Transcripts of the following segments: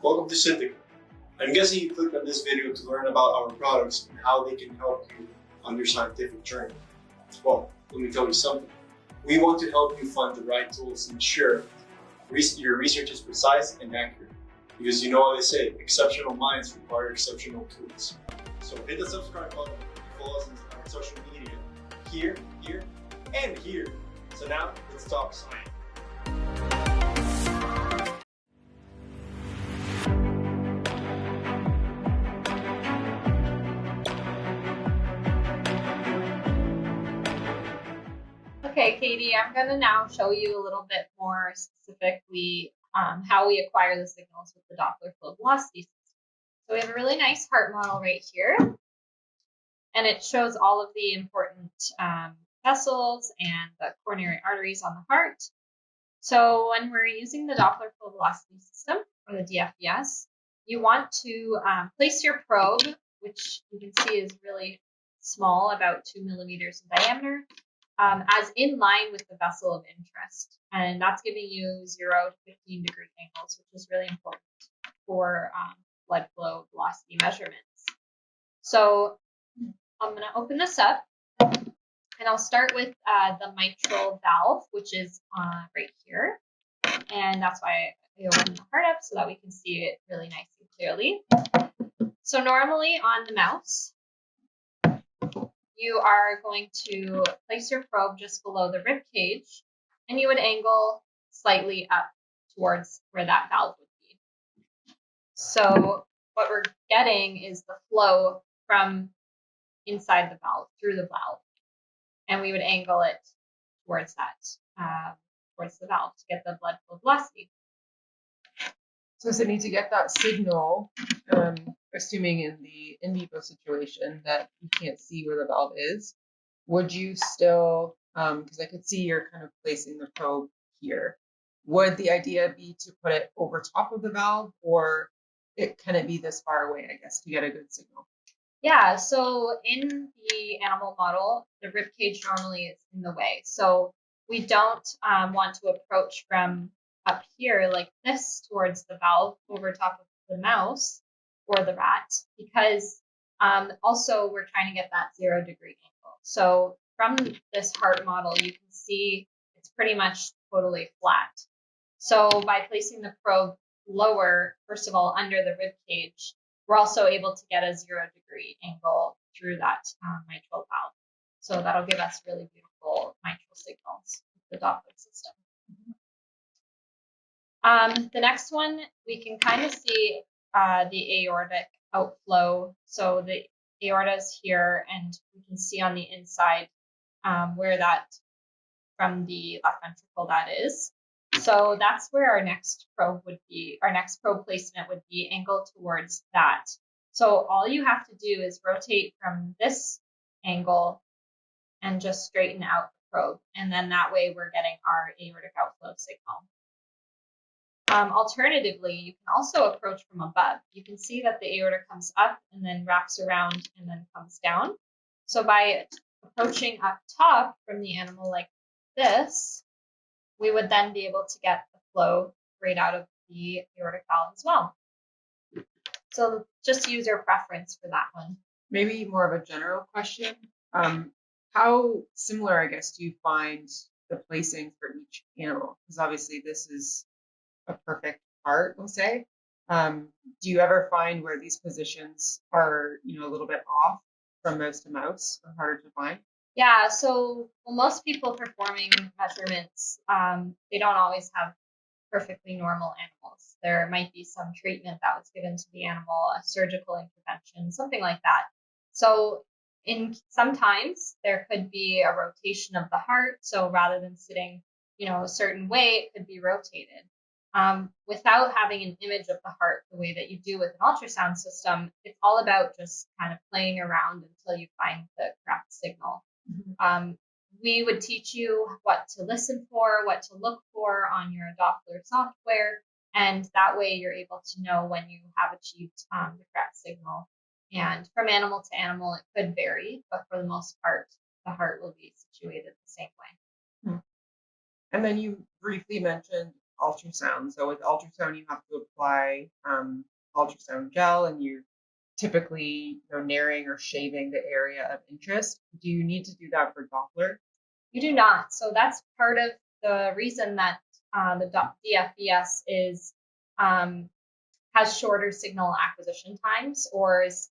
Welcome to Scintica. I'm guessing you clicked on this video to learn about our products and how they can help you on your scientific journey. Well, let me tell you something. We want to help you find the right tools to ensure your research is precise and accurate. Because you know how they say, exceptional minds require exceptional tools. So hit the subscribe button and follow us on our social media here, and here. So now, let's talk science. Okay, Katie, I'm going to now show you a little bit more specifically how we acquire the signals with the Doppler flow velocity system. So we have a really nice heart model right here, and it shows all of the important vessels and the coronary arteries on the heart. So when we're using the Doppler flow velocity system, or the DFVS, you want to place your probe, which you can see is really small, about 2 millimeters in diameter, as in line with the vessel of interest. And that's giving you 0 to 15 degree angles, which is really important for blood flow velocity measurements. So I'm going to open this up, and I'll start with the mitral valve, which is right here. And that's why I opened the heart up so that we can see it really nice and clearly. So normally on the mouse, you are going to place your probe just below the rib cage, and you would angle slightly up towards where that valve would be. So what we're getting is the flow from inside the valve, through the valve, and we would angle it towards that, towards the valve to get the blood flow velocity. So Sydney, to get that signal, assuming in the in vivo situation that you can't see where the valve is, would you still, because I could see you're kind of placing the probe here, would the idea be to put it over top of the valve, or can it be this far away, I guess, to get a good signal? Yeah, so in the animal model, the rib cage normally is in the way. So we don't want to approach from up here like this towards the valve over top of the mouse or the rat, because also we're trying to get that 0 degree angle. So from this heart model, you can see it's pretty much totally flat. So by placing the probe lower, first of all, under the rib cage, we're also able to get a 0 degree angle through that mitral valve. So that'll give us really beautiful mitral signals with the Doppler system. The next one, we can kind of see the aortic outflow. So the aorta is here, and we can see on the inside where that, from the left ventricle, that is. So that's where our next probe would be, our next probe placement would be angled towards that. So all you have to do is rotate from this angle and just straighten out the probe. And then that way we're getting our aortic outflow signal. Alternatively, you can also approach from above. You can see that the aorta comes up and then wraps around and then comes down. So by approaching up top from the animal like this, we would then be able to get the flow right out of the aortic valve as well. So just use your preference for that one. Maybe more of a general question. How similar, I guess, do you find the placing for each animal? Because obviously this is a perfect heart, we'll say. Do you ever find where these positions are, a little bit off from mouse to mouse, or harder to find? Yeah, so most people performing measurements, they don't always have perfectly normal animals. There might be some treatment that was given to the animal, a surgical intervention, something like that. So sometimes there could be a rotation of the heart. So rather than sitting, a certain way, it could be rotated. Without having an image of the heart the way that you do with an ultrasound system, it's all about just kind of playing around until you find the correct signal. Mm-hmm. We would teach you what to listen for, what to look for on your Doppler software, and that way you're able to know when you have achieved the correct signal. And from animal to animal, it could vary, but for the most part, the heart will be situated the same way. And then you briefly mentioned ultrasound. So with ultrasound, you have to apply ultrasound gel, and you're typically narrowing or shaving the area of interest. Do you need to do that for Doppler? You do not. So that's part of the reason that the DFVS is has shorter signal acquisition times, or is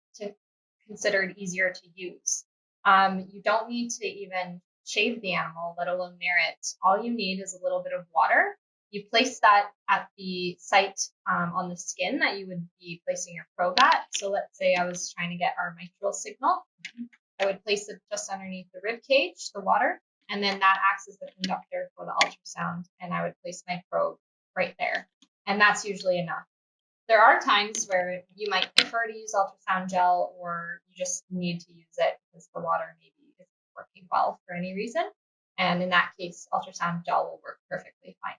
considered easier to use. You don't need to even shave the animal, let alone near it. All you need is a little bit of water. You place that at the site on the skin that you would be placing your probe at. So let's say I was trying to get our mitral signal. I would place it just underneath the rib cage, the water, and then that acts as the conductor for the ultrasound, and I would place my probe right there. And that's usually enough. There are times where you might prefer to use ultrasound gel, or you just need to use it because the water maybe isn't working well for any reason. And in that case, ultrasound gel will work perfectly fine.